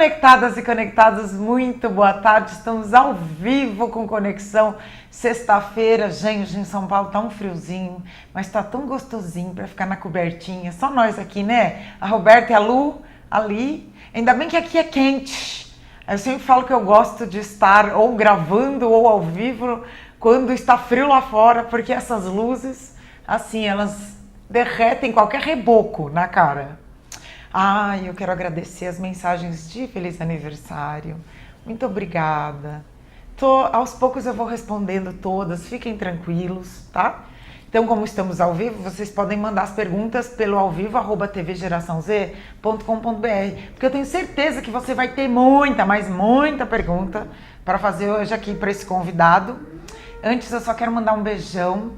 Conectadas e conectados, muito boa tarde. Estamos ao vivo com Conexão. Sexta-feira, gente, em São Paulo tá um friozinho, mas tá tão gostosinho para ficar na cobertinha. Só nós aqui, né? A Roberta e a Lu ali. Ainda bem que aqui é quente. Eu sempre falo que eu gosto de estar ou gravando ou ao vivo quando está frio lá fora, porque essas luzes, assim, elas derretem qualquer reboco na cara. Eu quero agradecer as mensagens de feliz aniversário. Muito obrigada. Aos poucos eu vou respondendo todas, fiquem tranquilos, tá? Então, como estamos ao vivo, vocês podem mandar as perguntas pelo alvivo@tvgeraçãoz.com.br, porque eu tenho certeza que você vai ter muita, mas muita pergunta para fazer hoje aqui para esse convidado. Antes, eu só quero mandar um beijão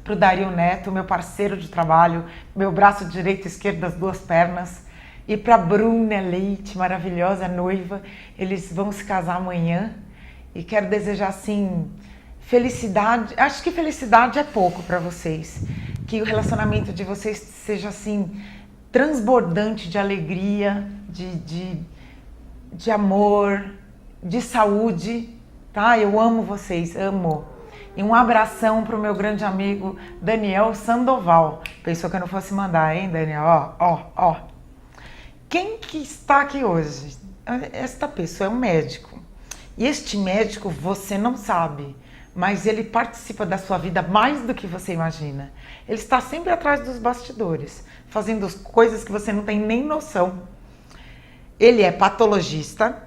pro Dario Neto, meu parceiro de trabalho, meu braço direito e esquerdo das duas pernas. E para Bruna Leite, maravilhosa noiva, eles vão se casar amanhã e quero desejar assim felicidade. Acho que felicidade é pouco para vocês, que o relacionamento de vocês seja assim transbordante de alegria, de amor, de saúde, tá? Eu amo vocês, amo. E um abração pro meu grande amigo Daniel Sandoval. Pensou que eu não fosse mandar, hein, Daniel? Ó. Quem que está aqui hoje? Esta pessoa é um médico. E este médico você não sabe, mas ele participa da sua vida mais do que você imagina. Ele está sempre atrás dos bastidores, fazendo coisas que você não tem nem noção. Ele é patologista,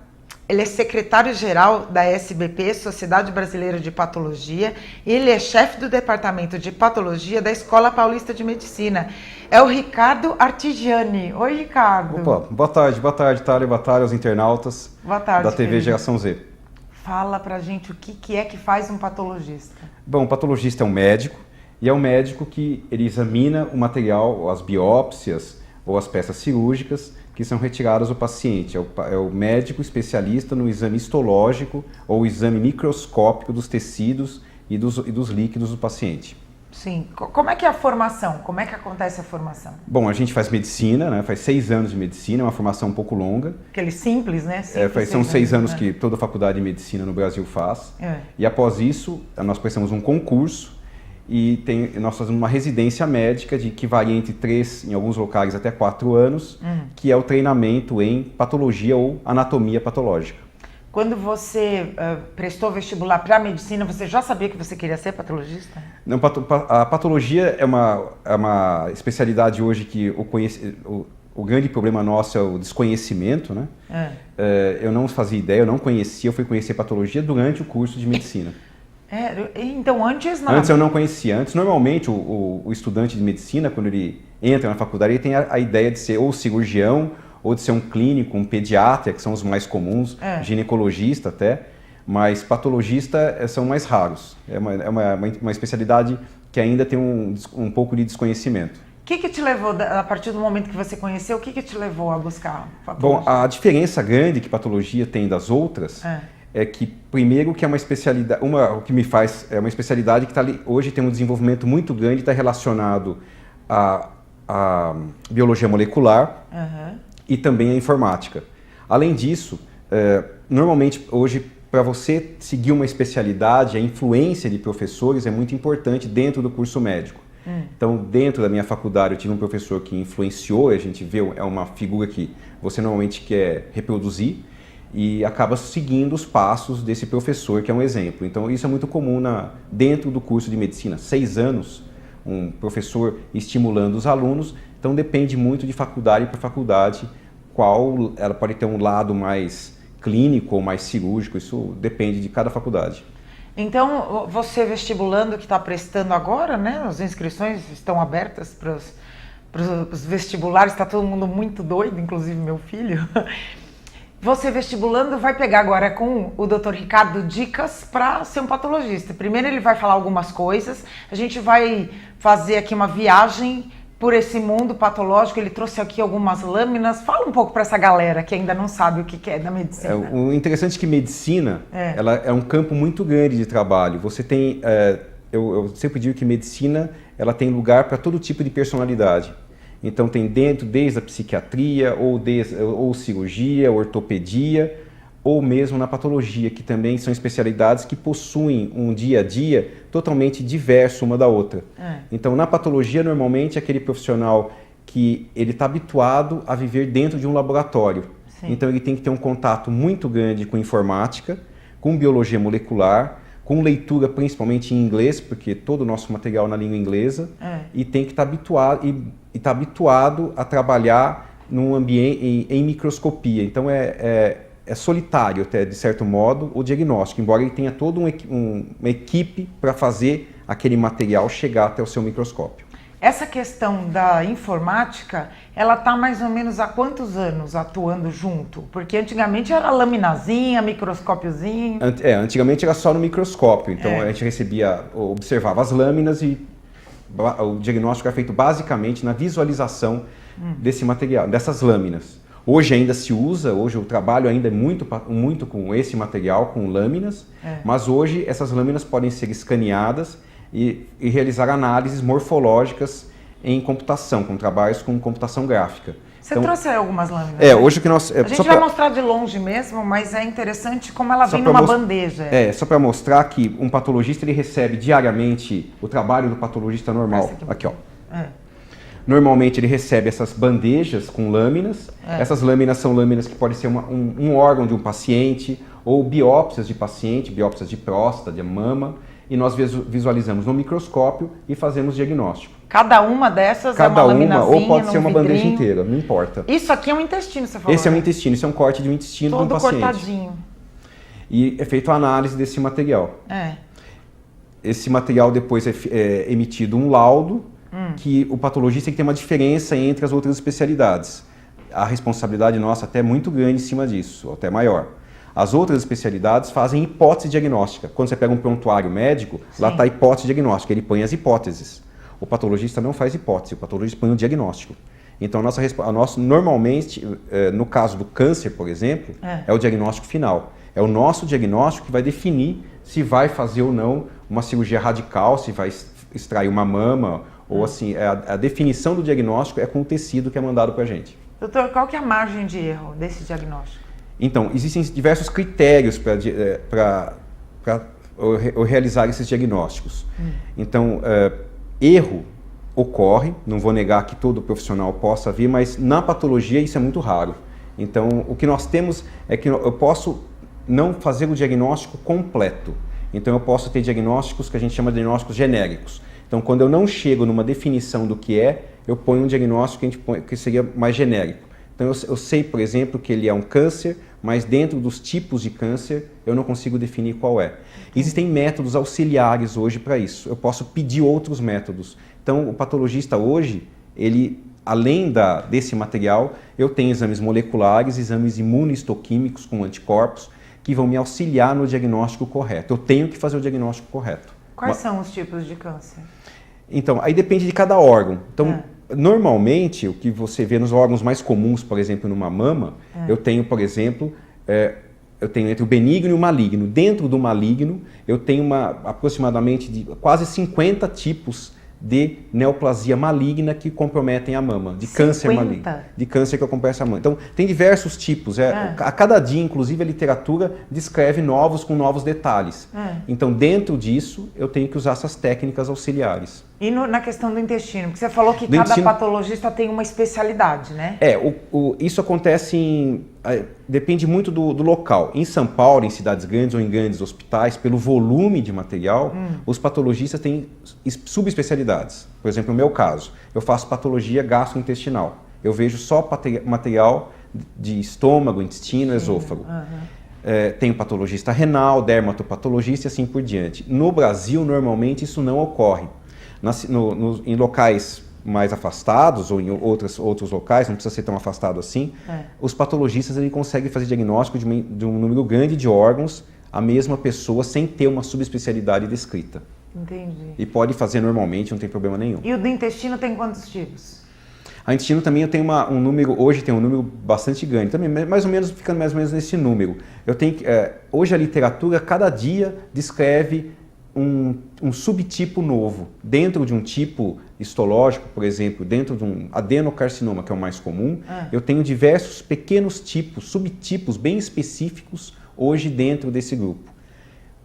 ele é secretário-geral da SBP, Sociedade Brasileira de Patologia, e ele é chefe do Departamento de Patologia da Escola Paulista de Medicina. É o Ricardo Artigiani. Oi, Ricardo. Opa, boa tarde, Thalia, boa tarde aos internautas da TV Geração Z. Fala pra gente o que é que faz um patologista. Bom, o patologista é um médico, e é um médico que ele examina o material, as biópsias ou as peças cirúrgicas que são retiradas do paciente. É o médico especialista no exame histológico ou exame microscópico dos tecidos e dos líquidos do paciente. Sim. Como é que é a formação? Como é que acontece a formação? Bom, a gente faz medicina, né? Faz 6 anos de medicina, é uma formação um pouco longa. Aquele simples, né? São 6 anos que toda faculdade de medicina no Brasil faz. E após isso, nós prestamos um concurso e nós fazemos uma residência médica que varia entre 3, em alguns locais até 4 anos, que é o treinamento em patologia ou anatomia patológica. Quando você prestou vestibular para medicina, você já sabia que você queria ser patologista? Não, a patologia é uma especialidade hoje que o grande problema nosso é o desconhecimento, né? Eu não fazia ideia, eu não conhecia, eu fui conhecer patologia durante o curso de medicina. Então antes não? Antes eu não conhecia. Antes, normalmente, o estudante de medicina, quando ele entra na faculdade, ele tem a ideia de ser ou cirurgião, ou de ser um clínico, um pediatra, que são os mais comuns, ginecologista até, mas patologista são mais raros. É uma especialidade que ainda tem um pouco de desconhecimento. O que te levou, a partir do momento que você conheceu, o que te levou a buscar patologia? Bom, a diferença grande que patologia tem das outras é que, primeiro, que é uma especialidade, o que me faz, é uma especialidade que hoje tem um desenvolvimento muito grande, está relacionado à biologia molecular, e também a informática. Além disso, normalmente hoje para você seguir uma especialidade, a influência de professores é muito importante dentro do curso médico. Então, dentro da minha faculdade, eu tive um professor que influenciou, a gente vê, é uma figura que você normalmente quer reproduzir e acaba seguindo os passos desse professor, que é um exemplo. Então, isso é muito comum dentro do curso de medicina. 6 anos, um professor estimulando os alunos. Então depende muito de faculdade para faculdade, ela pode ter um lado mais clínico ou mais cirúrgico, isso depende de cada faculdade. Então você vestibulando que está prestando agora, né? As inscrições estão abertas para os vestibulares, está todo mundo muito doido, inclusive meu filho. Você vestibulando vai pegar agora com o Dr. Ricardo dicas para ser um patologista. Primeiro ele vai falar algumas coisas, a gente vai fazer aqui uma viagem por esse mundo patológico. Ele trouxe aqui algumas lâminas. Fala um pouco para essa galera que ainda não sabe o que é da medicina. O interessante é que medicina ela é um campo muito grande de trabalho. Você tem, eu sempre digo que medicina ela tem lugar para todo tipo de personalidade. Então tem dentro desde a psiquiatria, ou cirurgia, ortopedia, ou mesmo na patologia, que também são especialidades que possuem um dia a dia totalmente diverso uma da outra. Então na patologia, normalmente, é aquele profissional que ele está habituado a viver dentro de um laboratório. Sim. Então ele tem que ter um contato muito grande com informática, com biologia molecular, com leitura principalmente em inglês, porque todo o nosso material é na língua inglesa, e tem que estar habituado a trabalhar num ambiente em microscopia. Então é solitário, até de certo modo, o diagnóstico, embora ele tenha toda uma equipe para fazer aquele material chegar até o seu microscópio. Essa questão da informática, ela está mais ou menos há quantos anos atuando junto? Porque antigamente era laminazinha, microscópiozinho. Antigamente era só no microscópio, então a gente observava as lâminas e o diagnóstico era feito basicamente na visualização desse material, dessas lâminas. Hoje ainda se usa, hoje o trabalho ainda é muito com esse material, com lâminas, mas hoje essas lâminas podem ser escaneadas e realizar análises morfológicas em computação, com trabalhos com computação gráfica. Você trouxe algumas lâminas? Hoje que nós... A gente vai mostrar de longe mesmo, mas é interessante como ela vem numa bandeja. Só para mostrar que um patologista ele recebe diariamente o trabalho do patologista normal. Aqui, ó. Normalmente ele recebe essas bandejas com lâminas. Essas lâminas são lâminas que podem ser um órgão de um paciente, ou biópsias de paciente, biópsias de próstata, de mama, e nós visualizamos no microscópio e fazemos diagnóstico. Cada uma dessas é uma laminazinha, ou pode ser uma bandeja inteira, não importa. Isso aqui é um intestino, você falou? Esse é um intestino, isso é um corte de um intestino de um paciente. Todo cortadinho. E é feita a análise desse material. Esse material depois é emitido um laudo, que o patologista tem que ter uma diferença entre as outras especialidades. A responsabilidade nossa até é muito grande em cima disso, até maior. As outras especialidades fazem hipótese diagnóstica. Quando você pega um prontuário médico, lá está a hipótese diagnóstica, ele põe as hipóteses. O patologista não faz hipótese, o patologista põe o diagnóstico. Então, normalmente, no caso do câncer, por exemplo, é o diagnóstico final. É o nosso diagnóstico que vai definir se vai fazer ou não uma cirurgia radical, se vai extrair uma mama, ou assim, a definição do diagnóstico é com o tecido que é mandado para a gente. Doutor, qual que é a margem de erro desse diagnóstico? Então, existem diversos critérios para realizar esses diagnósticos. Então, erro ocorre, não vou negar que todo profissional possa vir, mas na patologia isso é muito raro. Então, o que nós temos é que eu posso não fazer o diagnóstico completo. Então, eu posso ter diagnósticos que a gente chama de diagnósticos genéricos. Então, quando eu não chego numa definição do que é, eu ponho um diagnóstico que seria mais genérico. Então, eu sei, por exemplo, que ele é um câncer, mas dentro dos tipos de câncer, eu não consigo definir qual é. Existem métodos auxiliares hoje para isso. Eu posso pedir outros métodos. Então, o patologista hoje, ele, além desse material, eu tenho exames moleculares, exames imunohistoquímicos com anticorpos, que vão me auxiliar no diagnóstico correto. Eu tenho que fazer o diagnóstico correto. Quais são os tipos de câncer? Então, aí depende de cada órgão. Então, normalmente, o que você vê nos órgãos mais comuns, por exemplo, numa mama, eu tenho, por exemplo, eu tenho entre o benigno e o maligno. Dentro do maligno, eu tenho aproximadamente de quase 50 tipos de neoplasia maligna que comprometem a mama, de câncer maligno, de câncer que acontece a mama. Então, tem diversos tipos. A cada dia, inclusive, a literatura descreve novos com novos detalhes. Então, dentro disso, eu tenho que usar essas técnicas auxiliares. E na questão do intestino? Porque você falou que cada patologista tem uma especialidade, né? Isso acontece depende muito do local. Em São Paulo, em cidades grandes ou em grandes hospitais, pelo volume de material, os patologistas têm subespecialidades. Por exemplo, no meu caso, eu faço patologia gastrointestinal. Eu vejo só material de estômago, intestino, esôfago. Tenho patologista renal, dermatopatologista e assim por diante. No Brasil, normalmente, isso não ocorre. Em locais mais afastados ou em outros locais, não precisa ser tão afastado assim, os patologistas ele conseguem fazer diagnóstico de um número grande de órgãos, a mesma pessoa, sem ter uma subespecialidade descrita. Entendi. E pode fazer normalmente, não tem problema nenhum. E o do intestino tem quantos tipos? A intestino também eu tenho um número, hoje tem um número bastante grande, também ficando mais ou menos nesse número. Hoje a literatura cada dia descreve um subtipo novo. Dentro de um tipo histológico, por exemplo, dentro de um adenocarcinoma, que é o mais comum, eu tenho diversos pequenos tipos, subtipos bem específicos hoje dentro desse grupo.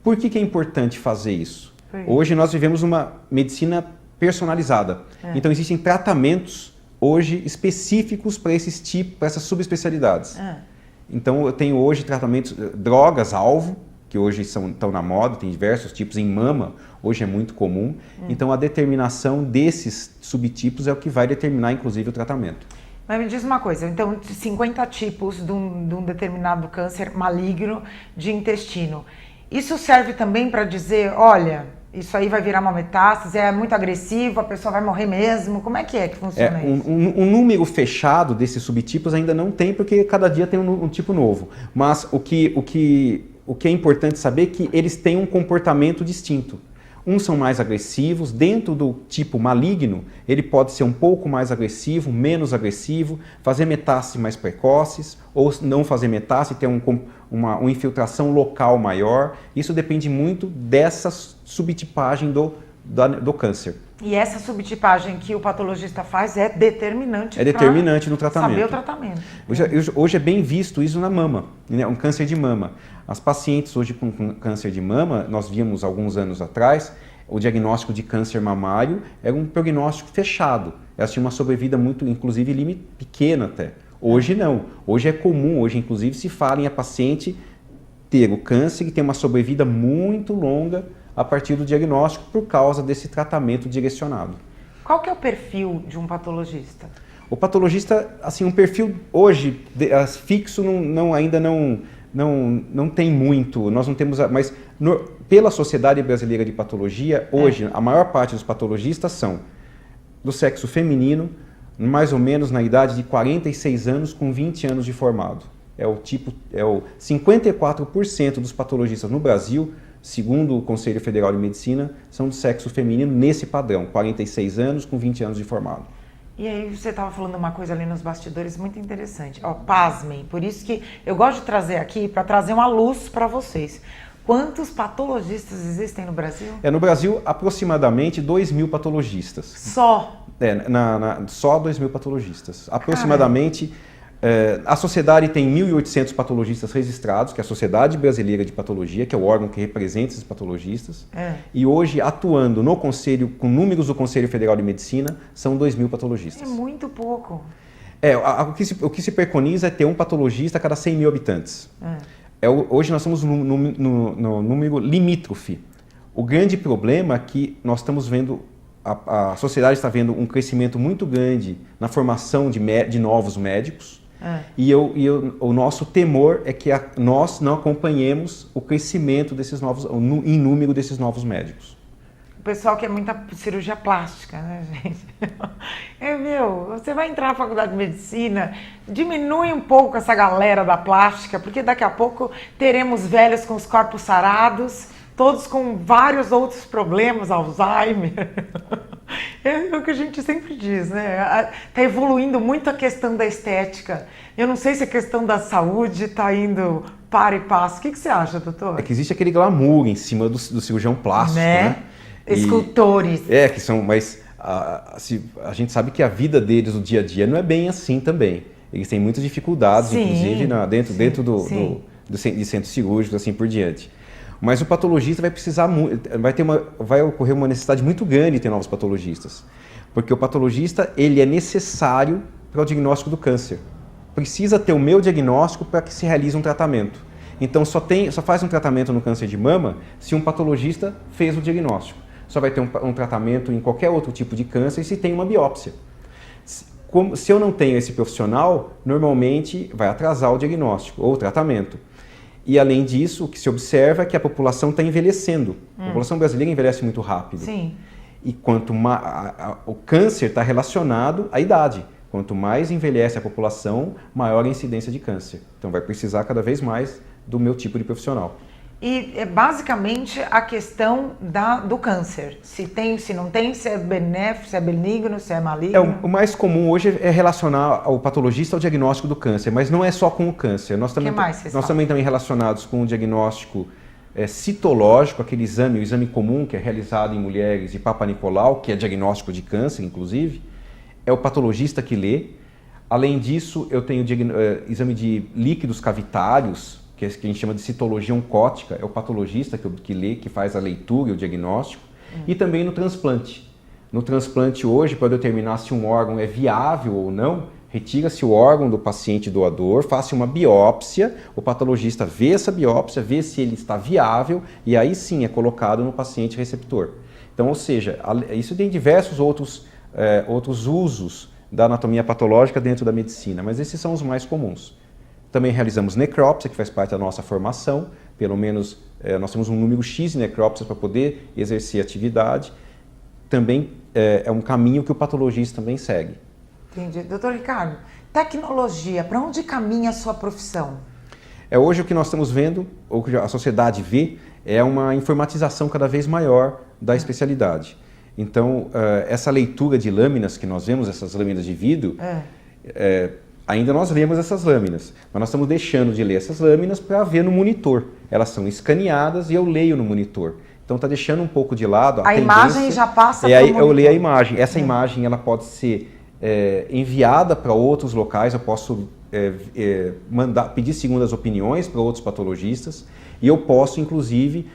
Por que é importante fazer isso? Hoje nós vivemos uma medicina personalizada. Então existem tratamentos hoje específicos para esses tipos, para essas subespecialidades. Então eu tenho hoje tratamentos, drogas-alvo, que hoje estão na moda, tem diversos tipos em mama, hoje é muito comum. Então a determinação desses subtipos é o que vai determinar inclusive o tratamento. Mas me diz uma coisa, então 50 tipos de um determinado câncer maligno de intestino. Isso serve também para dizer, olha, isso aí vai virar uma metástase, é muito agressivo, a pessoa vai morrer mesmo? Como é que funciona isso? Um número fechado desses subtipos ainda não tem, porque cada dia tem um tipo novo. Mas o que é importante saber é que eles têm um comportamento distinto. Uns são mais agressivos, dentro do tipo maligno, ele pode ser um pouco mais agressivo, menos agressivo, fazer metástases mais precoces, ou não fazer metástase, ter uma infiltração local maior. Isso depende muito dessa subtipagem do câncer. E essa subtipagem que o patologista faz é determinante. É determinante no tratamento. Saber o tratamento. Hoje é bem visto isso na mama, né? Um câncer de mama. As pacientes hoje com câncer de mama, nós víamos alguns anos atrás, o diagnóstico de câncer mamário era um prognóstico fechado. Elas tinham uma sobrevida muito, inclusive, pequena até. Hoje não. Hoje é comum, hoje inclusive se fala em a paciente ter o câncer e ter uma sobrevida muito longa a partir do diagnóstico por causa desse tratamento direcionado. Qual que é o perfil de um patologista? O patologista, assim, um perfil hoje fixo ainda não tem muito, nós não temos, mas pela Sociedade Brasileira de Patologia, hoje a maior parte dos patologistas são do sexo feminino, mais ou menos na idade de 46 anos com 20 anos de formado. É o 54% dos patologistas no Brasil, segundo o Conselho Federal de Medicina, são do sexo feminino nesse padrão, 46 anos com 20 anos de formado. E aí você estava falando uma coisa ali nos bastidores muito interessante. Pasmem, por isso que eu gosto de trazer aqui, para trazer uma luz para vocês. Quantos patologistas existem no Brasil? No Brasil, aproximadamente 2.000 patologistas. Só? Só 2.000 patologistas. Aproximadamente... a sociedade tem 1.800 patologistas registrados, que é a Sociedade Brasileira de Patologia, que é o órgão que representa esses patologistas. E hoje, atuando no Conselho, com números do Conselho Federal de Medicina, são 2.000 patologistas. É muito pouco. O que se preconiza é ter um patologista a cada 100 mil habitantes. Hoje nós estamos no número limítrofe. O grande problema é que nós estamos vendo, a sociedade está vendo um crescimento muito grande na formação de novos médicos. E o nosso temor é que nós não acompanhemos o crescimento desses novos, em número desses novos médicos. O pessoal quer muita cirurgia plástica, né, gente? Você vai entrar na faculdade de medicina, diminui um pouco essa galera da plástica, porque daqui a pouco teremos velhos com os corpos sarados, todos com vários outros problemas, Alzheimer. É o que a gente sempre diz, né? Está evoluindo muito a questão da estética. Eu não sei se a questão da saúde está indo para e passo. O que você acha, doutor? É que existe aquele glamour em cima do cirurgião plástico, né? Escultores. Que são, mas a gente sabe que a vida deles, o dia a dia, não é bem assim também. Eles têm muitas dificuldades, inclusive dentro de centros cirúrgicos, assim por diante. Mas o patologista vai ocorrer uma necessidade muito grande de ter novos patologistas. Porque o patologista, ele é necessário para o diagnóstico do câncer. Precisa ter o meu diagnóstico para que se realize um tratamento. Então só faz um tratamento no câncer de mama se um patologista fez o diagnóstico. Só vai ter um tratamento em qualquer outro tipo de câncer se tem uma biópsia. Se eu não tenho esse profissional, normalmente vai atrasar o diagnóstico ou o tratamento. E além disso, o que se observa é que a população está envelhecendo. A população brasileira envelhece muito rápido. Sim. E o câncer está relacionado à idade. Quanto mais envelhece a população, maior a incidência de câncer. Então vai precisar cada vez mais do meu tipo de profissional. E é basicamente a questão do câncer. Se tem, se não tem, se é benéfico, se é benigno, se é maligno. O mais comum hoje é relacionar o patologista ao diagnóstico do câncer, mas não é só com o câncer. Nós também estamos relacionados com o diagnóstico citológico, aquele exame, o exame comum que é realizado em mulheres de Papa Nicolau, que é diagnóstico de câncer, inclusive, é o patologista que lê. Além disso, eu tenho exame de líquidos cavitários, que a gente chama de citologia oncótica, é o patologista que lê, que faz a leitura e o diagnóstico. E também no transplante. No transplante hoje, para determinar se um órgão é viável ou não, retira-se o órgão do paciente doador, faz uma biópsia, o patologista vê essa biópsia, vê se ele está viável e aí sim é colocado no paciente receptor. Então, ou seja, isso tem diversos outros usos da anatomia patológica dentro da medicina, mas esses são os mais comuns. Também realizamos necrópsia, que faz parte da nossa formação, pelo menos nós temos um número X de necrópsias para poder exercer atividade. Também é um caminho que o patologista também segue. Entendi. Doutor Ricardo, tecnologia, para onde caminha a sua profissão? Hoje o que nós estamos vendo, ou que a sociedade vê, é uma informatização cada vez maior da especialidade. Então, essa leitura de lâminas que nós vemos, essas lâminas de vidro, ainda nós lemos essas lâminas, mas nós estamos deixando de ler essas lâminas para ver no monitor. Elas são escaneadas e eu leio no monitor. Então está deixando um pouco de lado a imagem já passa para o monitor. Eu leio a imagem. Essa imagem ela pode ser enviada para outros locais, eu posso pedir segundas opiniões para outros patologistas e eu posso, inclusive,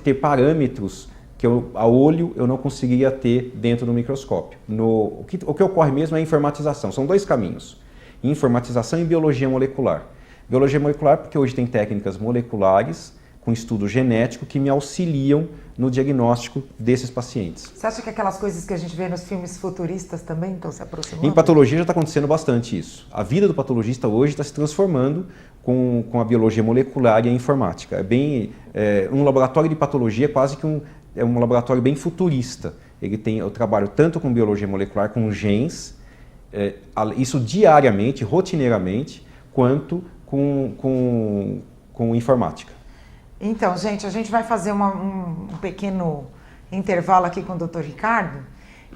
ter parâmetros que a olho eu não conseguiria ter dentro do microscópio. O que ocorre mesmo é a informatização. São dois caminhos. Informatização e biologia molecular. Biologia molecular porque hoje tem técnicas moleculares com estudo genético que me auxiliam no diagnóstico desses pacientes. Você acha que aquelas coisas que a gente vê nos filmes futuristas também estão se aproximando? Em patologia já está acontecendo bastante isso. A vida do patologista hoje está se transformando com a biologia molecular e a informática. Um laboratório de patologia é quase que um laboratório bem futurista. Eu trabalho tanto com biologia molecular, com genes, isso diariamente, rotineiramente, quanto com informática. Então, gente, a gente vai fazer um pequeno intervalo aqui com o Dr. Ricardo.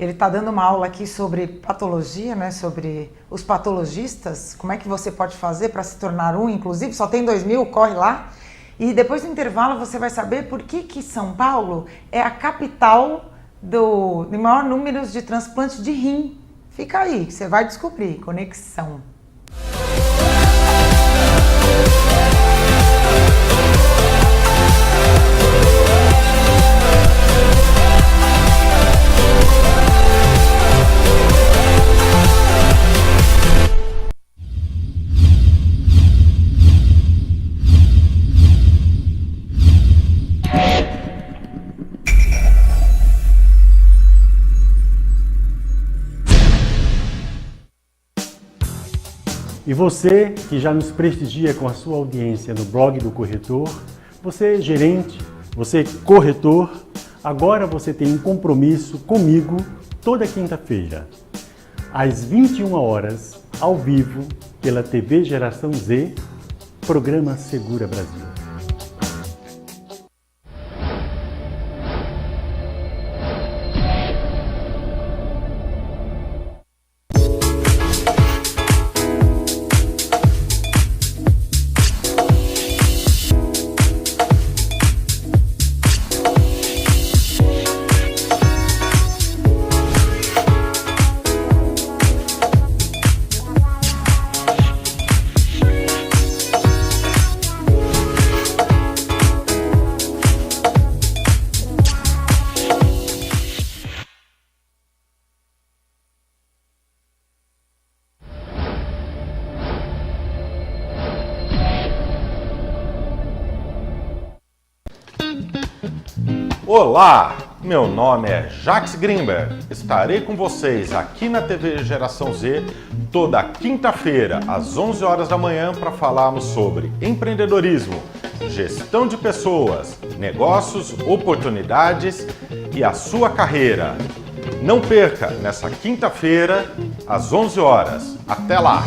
Ele está dando uma aula aqui sobre patologia, né? Sobre os patologistas, como é que você pode fazer para se tornar um, inclusive, só tem 2.000, corre lá. E depois do intervalo você vai saber por que São Paulo é a capital de maior número de transplantes de rim. Fica aí, que você vai descobrir. Conexão. E você que já nos prestigia com a sua audiência no blog do corretor, você gerente, você corretor, agora você tem um compromisso comigo toda quinta-feira, às 21 horas, ao vivo, pela TV Geração Z, programa Segura Brasil. Olá, meu nome é Jax Grimberg. Estarei com vocês aqui na TV Geração Z toda quinta-feira, às 11 horas da manhã, para falarmos sobre empreendedorismo, gestão de pessoas, negócios, oportunidades e a sua carreira. Não perca, nessa quinta-feira, às 11 horas. Até lá!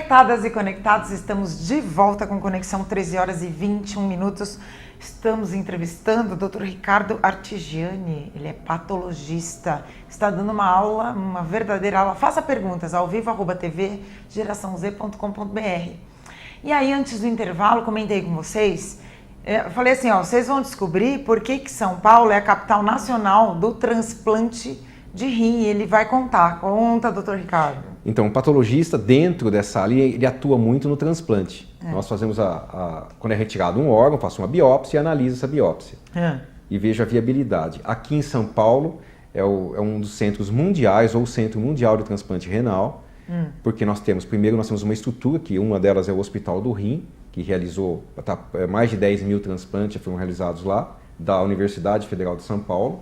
Conectadas e conectados, estamos de volta com Conexão 13 horas e 21 minutos. Estamos entrevistando o Dr. Ricardo Artigiani, ele é patologista, está dando uma aula, uma verdadeira aula. Faça perguntas ao vivo, @tvgeraçãoz.com.br. E aí, antes do intervalo, comentei com vocês, eu falei assim, ó, vocês vão descobrir por que São Paulo é a capital nacional do transplante de rim. Ele vai contar. Conta, doutor Ricardo. Então, o patologista, dentro dessa área, ele atua muito no transplante. Nós fazemos, quando é retirado um órgão, faço uma biópsia e analiso essa biópsia. E vejo a viabilidade. Aqui em São Paulo, é um dos centros mundiais, ou o Centro Mundial de Transplante Renal, porque nós temos uma estrutura, que uma delas é o Hospital do Rim, que realizou mais de 10 mil transplantes, foram realizados lá, da Universidade Federal de São Paulo.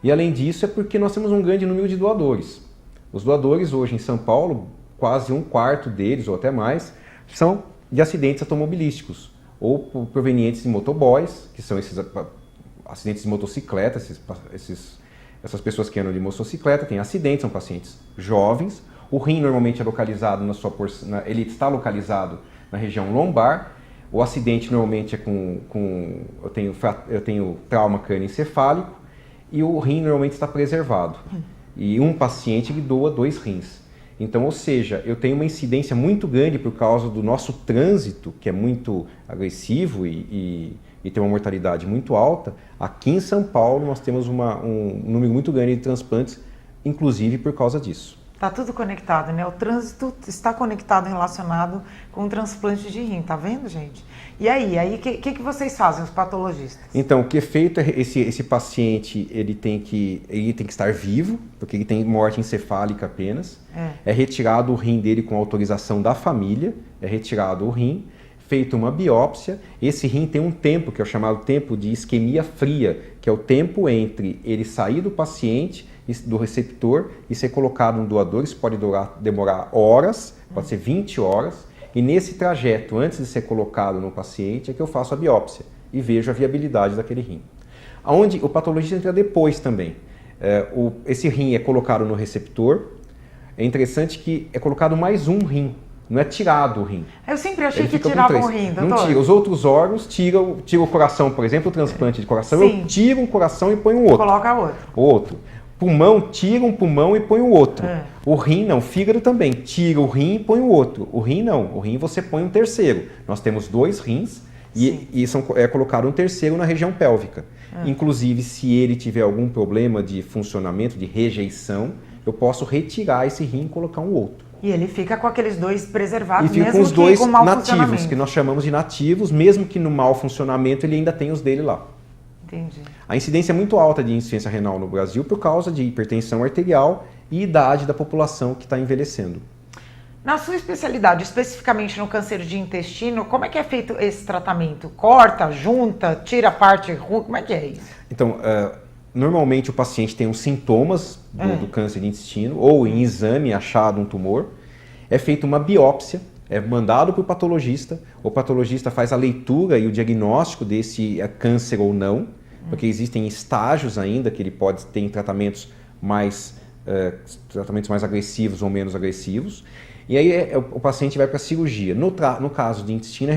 E além disso, é porque nós temos um grande número de doadores. Os doadores hoje em São Paulo, quase um quarto deles, ou até mais, são de acidentes automobilísticos, ou provenientes de motoboys, que são esses acidentes de motocicleta, essas pessoas que andam de motocicleta, têm acidentes, são pacientes jovens. O rim normalmente é localizado ele está localizado na região lombar. O acidente normalmente é eu tenho trauma crânioencefálico, e o rim normalmente está preservado. E um paciente ele doa 2 rins. Então, ou seja, eu tenho uma incidência muito grande por causa do nosso trânsito, que é muito agressivo e tem uma mortalidade muito alta. Aqui em São Paulo nós temos um número muito grande de transplantes, inclusive por causa disso. Tá tudo conectado, né? O trânsito está conectado, relacionado com o transplante de rim, tá vendo, gente? E aí, o que vocês fazem, os patologistas? Então, o que é feito é esse paciente, ele tem que estar vivo, porque ele tem morte encefálica apenas. É retirado o rim dele com autorização da família, é retirado o rim, feita uma biópsia. Esse rim tem um tempo, que é o chamado tempo de isquemia fria, que é o tempo entre ele sair do paciente, do receptor, e ser colocado no doador. Isso pode demorar horas, pode ser 20 horas. E nesse trajeto, antes de ser colocado no paciente, é que eu faço a biópsia e vejo a viabilidade daquele rim. Onde o patologista entra depois também. Esse rim é colocado no receptor. É interessante que é colocado mais um rim, não é tirado o rim. Eu sempre achei que tiravam o rim, doutor. Não tira. Os outros órgãos, tira o coração, por exemplo, o transplante de coração, Sim. eu tiro um coração e ponho um outro. Coloca outro. Outro. Pulmão, tira um pulmão e põe o outro. O rim não, fígado também, tira o rim e põe o outro. O rim não, o rim você põe um terceiro. Nós temos 2 rins e é colocado um terceiro na região pélvica. Inclusive, se ele tiver algum problema de funcionamento, de rejeição, eu posso retirar esse rim e colocar um outro. E ele fica com aqueles 2 preservados, e fica mesmo com os 2 com mau nativos, funcionamento. que nós chamamos de nativos, mesmo que no mau funcionamento ele ainda tem os dele lá. Entendi. A incidência é muito alta de insuficiência renal no Brasil por causa de hipertensão arterial e idade da população que está envelhecendo. Na sua especialidade, especificamente no câncer de intestino, como é que é feito esse tratamento? Corta, junta, tira a parte ruim? Como é que é isso? Então, normalmente o paciente tem os sintomas do câncer de intestino, ou em exame achado um tumor. É feita uma biópsia, é mandado para o patologista faz a leitura e o diagnóstico desse câncer ou não, porque existem estágios ainda que ele pode ter em tratamentos mais agressivos ou menos agressivos. E aí o paciente vai para a cirurgia. No caso de intestino,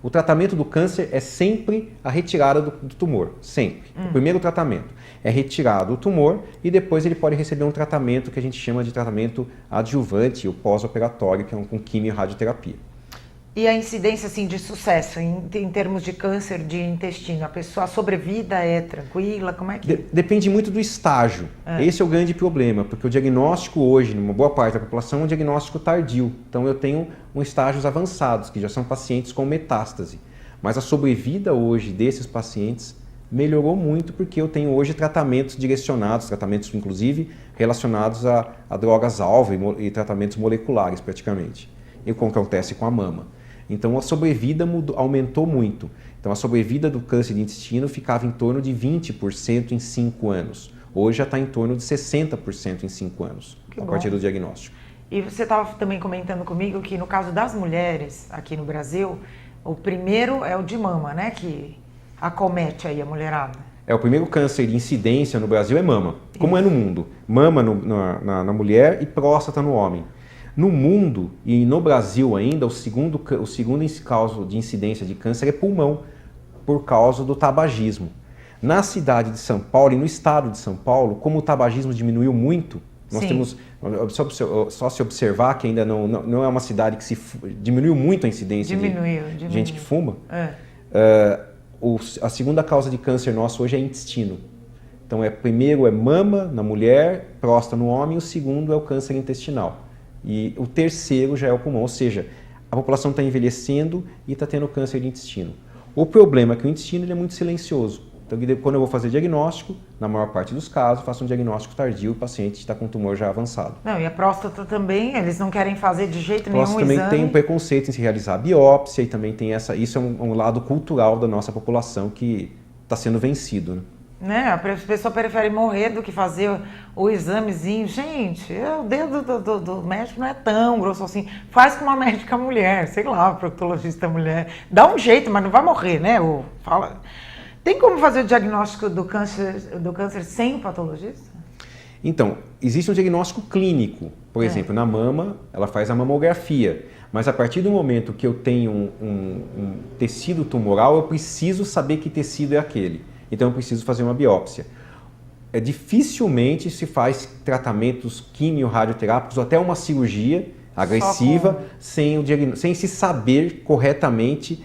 o tratamento do câncer é sempre a retirada do tumor, sempre. O primeiro tratamento é retirado o tumor e depois ele pode receber um tratamento que a gente chama de tratamento adjuvante ou pós-operatório, que é com quimio e radioterapia. E a incidência assim, de sucesso em termos de câncer de intestino? A sobrevida é tranquila? Como é que... Depende muito do estágio. Esse é o grande problema, porque o diagnóstico hoje, numa boa parte da população, é um diagnóstico tardio. Então eu tenho estágios avançados, que já são pacientes com metástase. Mas a sobrevida hoje desses pacientes melhorou muito, porque eu tenho hoje tratamentos direcionados, tratamentos inclusive relacionados a drogas-alvo e tratamentos moleculares praticamente. E como acontece com a mama. Então a sobrevida aumentou muito. Então a sobrevida do câncer de intestino ficava em torno de 20% em 5 anos. Hoje já está em torno de 60% em 5 anos, a partir do diagnóstico. E você estava também comentando comigo que no caso das mulheres aqui no Brasil, o primeiro é o de mama, né? Que acomete aí a mulherada. O primeiro câncer de incidência no Brasil é mama, como é no mundo. Mama na mulher e próstata no homem. No mundo e no Brasil ainda, o segundo causa de incidência de câncer é pulmão, por causa do tabagismo. Na cidade de São Paulo e no estado de São Paulo, como o tabagismo diminuiu muito, nós temos, só se observar que ainda não é uma cidade que diminuiu muito a incidência de gente que fuma. A segunda causa de câncer nosso hoje é intestino. Então, primeiro é mama na mulher, próstata no homem, e o segundo é o câncer intestinal. E o terceiro já é o pulmão, ou seja, a população está envelhecendo e está tendo câncer de intestino. O problema é que o intestino ele é muito silencioso. Então, quando eu vou fazer diagnóstico, na maior parte dos casos, faço um diagnóstico tardio, o paciente está com tumor já avançado. Não, e a próstata também, eles não querem fazer de jeito nenhum exame. A próstata também tem um preconceito em se realizar a biópsia e também tem isso é um lado cultural da nossa população que está sendo vencido, né? A pessoa prefere morrer do que fazer o examezinho. Gente, o dedo do médico não é tão grosso assim. Faz com uma médica mulher, sei lá, proctologista mulher. Dá um jeito, mas não vai morrer, né? Tem como fazer o diagnóstico do câncer sem o patologista? Então, existe um diagnóstico clínico. Por exemplo, na mama, ela faz a mamografia. Mas a partir do momento que eu tenho um tecido tumoral, eu preciso saber que tecido é aquele. Então, eu preciso fazer uma biópsia. Dificilmente se faz tratamentos quimio-radioterápicos ou até uma cirurgia agressiva sem se saber corretamente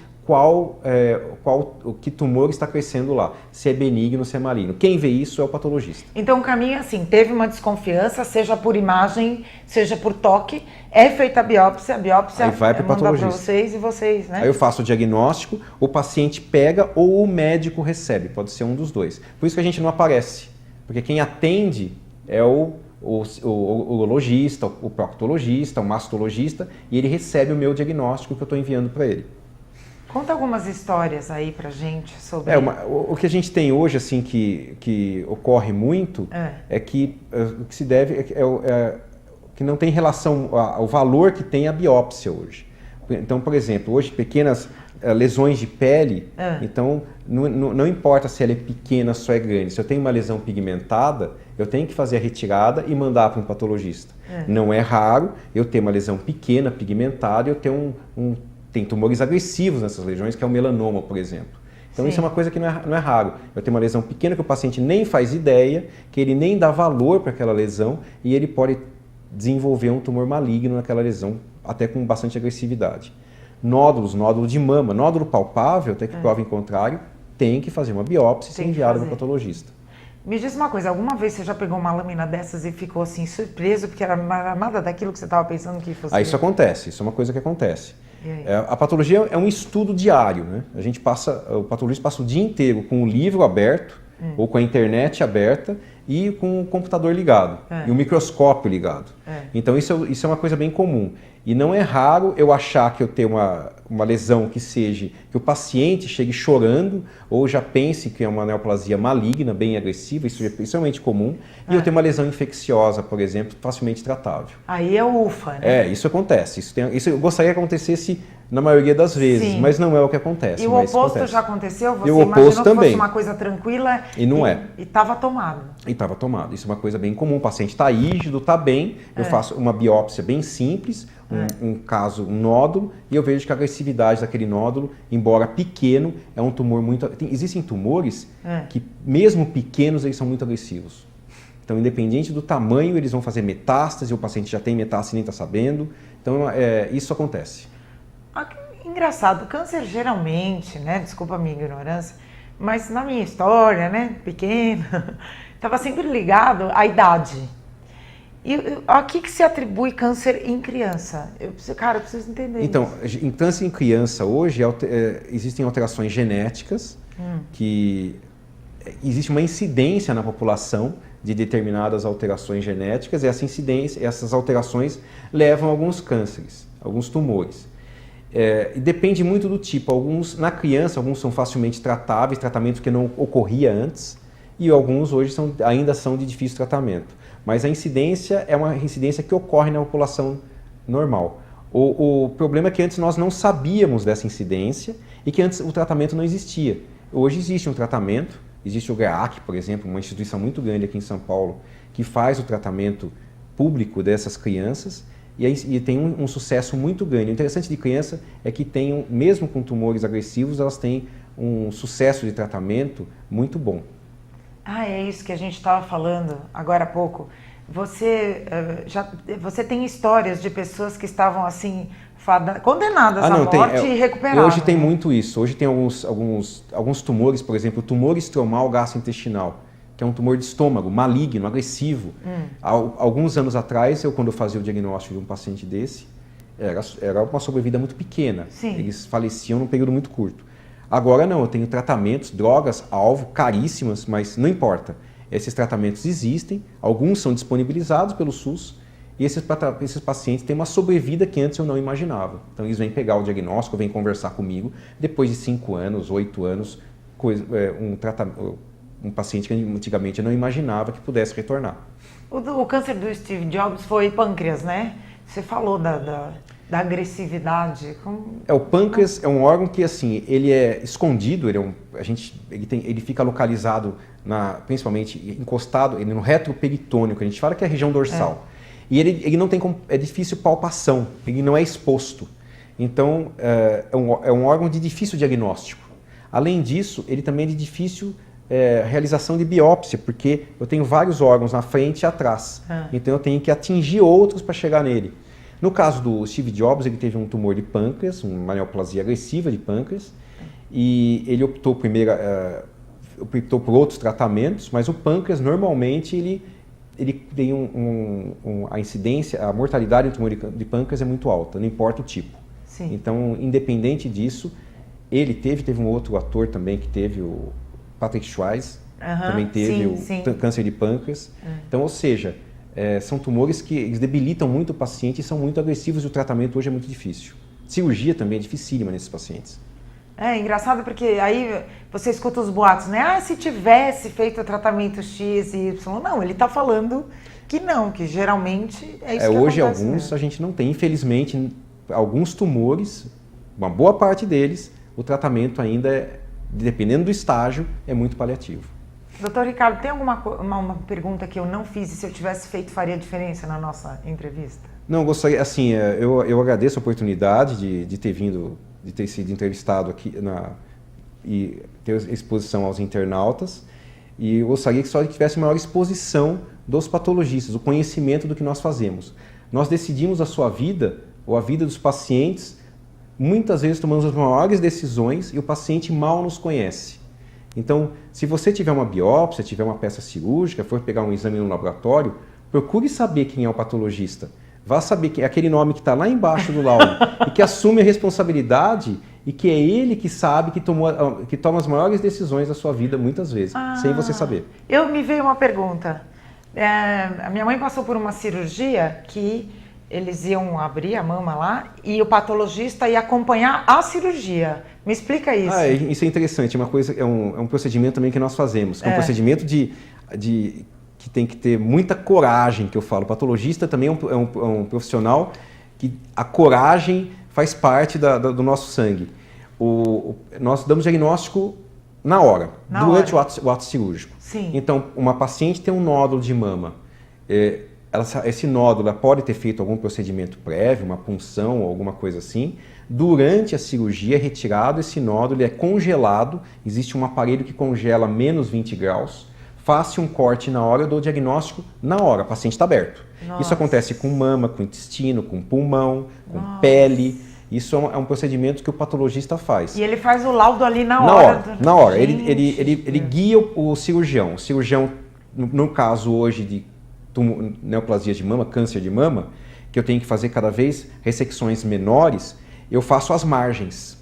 que tumor está crescendo lá, se é benigno ou se é maligno. Quem vê isso é o patologista. Então o caminho é assim, teve uma desconfiança, seja por imagem, seja por toque, é feita a biópsia aí vai para o patologista. Para vocês e vocês, né? Aí eu faço o diagnóstico, o paciente pega ou o médico recebe, pode ser um dos dois. Por isso que a gente não aparece, porque quem atende é o urologista, o proctologista, o mastologista, e ele recebe o meu diagnóstico que eu estou enviando para ele. Conta algumas histórias aí pra gente sobre... O que a gente tem hoje, assim, que ocorre muito, é que o que se deve que não tem relação ao valor que tem a biópsia hoje. Então, por exemplo, hoje pequenas lesões de pele, então não importa se ela é pequena ou só é grande. Se eu tenho uma lesão pigmentada, eu tenho que fazer a retirada e mandar para um patologista. Não é raro eu ter uma lesão pequena, pigmentada, e eu ter tem tumores agressivos nessas legiões, que é o melanoma, por exemplo. Então isso é uma coisa que não é raro. Eu tenho uma lesão pequena que o paciente nem faz ideia, que ele nem dá valor para aquela lesão e ele pode desenvolver um tumor maligno naquela lesão, até com bastante agressividade. Nódulo de mama, nódulo palpável, até que prova em contrário, tem que fazer uma biópsia e ser enviado para o patologista. Me diz uma coisa, alguma vez você já pegou uma lâmina dessas e ficou assim surpreso porque era nada daquilo que você estava pensando que fosse? Isso acontece, isso é uma coisa que acontece. A patologia é um estudo diário, né? O patologista passa o dia inteiro com o livro aberto ou com a internet aberta e com o computador ligado e o microscópio ligado. Então isso é uma coisa bem comum. E não é raro eu achar que eu tenho uma lesão que o paciente chegue chorando ou já pense que é uma neoplasia maligna, bem agressiva, isso é extremamente comum, e eu tenho uma lesão infecciosa, por exemplo, facilmente tratável. Aí é ufa, né? Isso acontece. Isso eu gostaria que acontecesse na maioria das vezes, mas não é o que acontece. E o oposto já aconteceu? Você o oposto também. Que fosse uma coisa tranquila e não é. E estava tomado. E estava tomado. Isso é uma coisa bem comum. O paciente está rígido, está bem, eu faço uma biópsia bem simples, um nódulo, e eu vejo que a agressividade daquele nódulo, embora pequeno, é um tumor muito... Existem tumores que, mesmo pequenos, eles são muito agressivos. Então, independente do tamanho, eles vão fazer metástase, o paciente já tem metástase e nem está sabendo. Então, isso acontece. Engraçado, câncer geralmente, né? Desculpa a minha ignorância, mas na minha história, né? Pequena, estava sempre ligado à idade. E a que se atribui câncer em criança? Eu preciso entender então, isso. Em câncer em criança, hoje, existem alterações genéticas, que existe uma incidência na população de determinadas alterações genéticas, e essas alterações levam a alguns cânceres, alguns tumores. E depende muito do tipo. Na criança, alguns são facilmente tratáveis, tratamentos que não ocorria antes, e alguns hoje ainda são de difícil tratamento. Mas a incidência é uma incidência que ocorre na população normal. O problema é que antes nós não sabíamos dessa incidência e que antes o tratamento não existia. Hoje existe um tratamento, existe o GRAAC, por exemplo, uma instituição muito grande aqui em São Paulo, que faz o tratamento público dessas crianças e tem um sucesso muito grande. O interessante de criança é que mesmo com tumores agressivos, elas têm um sucesso de tratamento muito bom. É isso que a gente estava falando agora há pouco. Você tem histórias de pessoas que estavam assim condenadas à morte e recuperadas. Hoje tem muito isso. Hoje tem alguns tumores, por exemplo, o tumor estromal gastrointestinal, que é um tumor de estômago, maligno, agressivo. Alguns anos atrás, quando eu fazia o diagnóstico de um paciente desse, era uma sobrevida muito pequena. Sim. Eles faleciam num período muito curto. Agora não, eu tenho tratamentos, drogas, alvo, caríssimas, mas não importa. Esses tratamentos existem, alguns são disponibilizados pelo SUS, e esses pacientes têm uma sobrevida que antes eu não imaginava. Então eles vêm pegar o diagnóstico, vêm conversar comigo, depois de 5 anos, 8 anos, um paciente que antigamente eu não imaginava que pudesse retornar. O câncer do Steve Jobs foi pâncreas, né? Você falou da agressividade. O pâncreas é um órgão que, assim, ele é escondido, ele fica localizado, principalmente encostado no retroperitônio, que a gente fala que é a região dorsal. E ele não tem é difícil palpação, ele não é exposto. Então, é um órgão de difícil diagnóstico. Além disso, ele também é de difícil realização de biópsia, porque eu tenho vários órgãos na frente e atrás. Então, eu tenho que atingir outros para chegar nele. No caso do Steve Jobs, ele teve um tumor de pâncreas, uma neoplasia agressiva de pâncreas, e ele optou por outros tratamentos, mas o pâncreas, normalmente, ele tem a incidência, a mortalidade do tumor de pâncreas é muito alta, não importa o tipo. Sim. Então, independente disso, teve um outro ator também que teve, o Patrick Swayze, também teve câncer de pâncreas. Então, ou seja, são tumores que eles debilitam muito o paciente e são muito agressivos e o tratamento hoje é muito difícil. Cirurgia também é dificílima nesses pacientes. É engraçado porque aí você escuta os boatos, né? Se tivesse feito o tratamento X e Y. Não, ele está falando que não, que geralmente é isso que hoje acontece alguns mesmo. A gente não tem. Infelizmente, alguns tumores, uma boa parte deles, o tratamento ainda, dependendo do estágio, é muito paliativo. Doutor Ricardo, tem uma pergunta que eu não fiz e se eu tivesse feito faria diferença na nossa entrevista? Não, gostaria, assim, eu agradeço a oportunidade de ter sido entrevistado aqui e ter exposição aos internautas, e eu gostaria que só tivesse maior exposição dos patologistas, o conhecimento do que nós fazemos. Nós decidimos a sua vida, ou a vida dos pacientes, muitas vezes tomamos as maiores decisões e o paciente mal nos conhece. Então, se você tiver uma biópsia, tiver uma peça cirúrgica, for pegar um exame no laboratório, procure saber quem é o patologista. Vá saber que é aquele nome que está lá embaixo do laudo e que assume a responsabilidade e que é ele que sabe que toma as maiores decisões da sua vida muitas vezes, sem você saber. Me veio uma pergunta. A minha mãe passou por uma cirurgia que eles iam abrir a mama lá e o patologista ia acompanhar a cirurgia. Me explica isso. Isso é interessante. É um procedimento também que nós fazemos. É um procedimento que tem que ter muita coragem, que eu falo. O patologista também é um profissional que a coragem faz parte do nosso sangue. Nós damos diagnóstico na hora, durante o ato cirúrgico. Sim. Então, uma paciente tem um nódulo de mama. Esse nódulo pode ter feito algum procedimento prévio, uma punção ou alguma coisa assim. Durante a cirurgia é retirado esse nódulo, ele é congelado, existe um aparelho que congela a menos 20 graus, faça um corte na hora, eu dou o diagnóstico na hora, o paciente está aberto. Nossa. Isso acontece com mama, com intestino, com pulmão, com pele. Isso é um procedimento que o patologista faz. E ele faz o laudo ali na hora? Na hora. Ele guia o cirurgião. O cirurgião, no caso hoje de neoplasia de mama, câncer de mama, que eu tenho que fazer cada vez ressecções menores, eu faço as margens.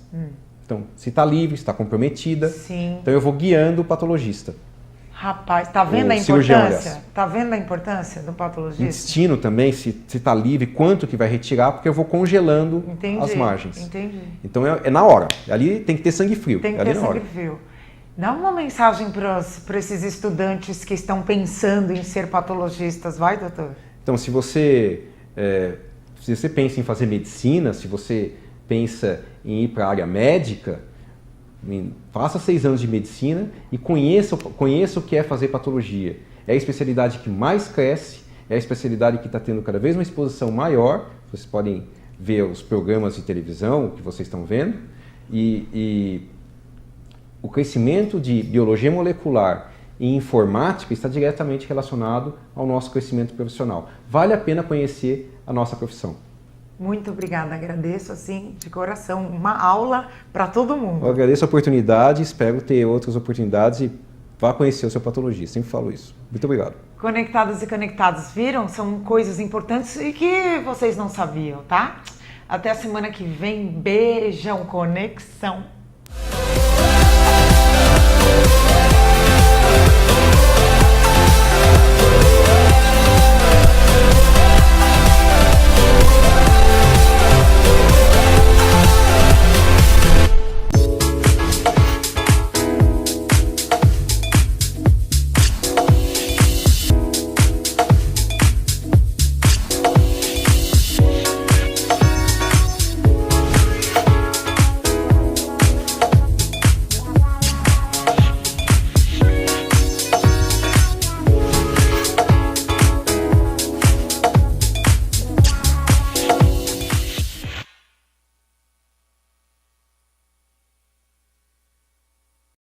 Então, se está livre, se está comprometida, então eu vou guiando o patologista. Rapaz, tá vendo a importância? Tá vendo a importância do patologista? Intestino também, se está livre, quanto que vai retirar, porque eu vou congelando as margens. Entendi. Então é na hora. Ali tem que ter sangue frio. Tem que ter sangue frio. Dá uma mensagem para esses estudantes que estão pensando em ser patologistas, vai, doutor? Então, se você pensa em fazer medicina, se você pensa em ir para a área médica, faça 6 anos de medicina e conheça o que é fazer patologia. É a especialidade que mais cresce, É a especialidade que está tendo cada vez uma exposição maior. Vocês podem ver os programas de televisão que vocês estão vendo. E o crescimento de biologia molecular e informática está diretamente relacionado ao nosso crescimento profissional. Vale a pena conhecer a nossa profissão. Muito obrigada, agradeço assim de coração, uma aula para todo mundo. Eu agradeço a oportunidade, espero ter outras oportunidades e vá conhecer o seu patologista, sempre falo isso. Muito obrigado. Conectados e conectados, viram? São coisas importantes e que vocês não sabiam, tá? Até a semana que vem, beijão, conexão.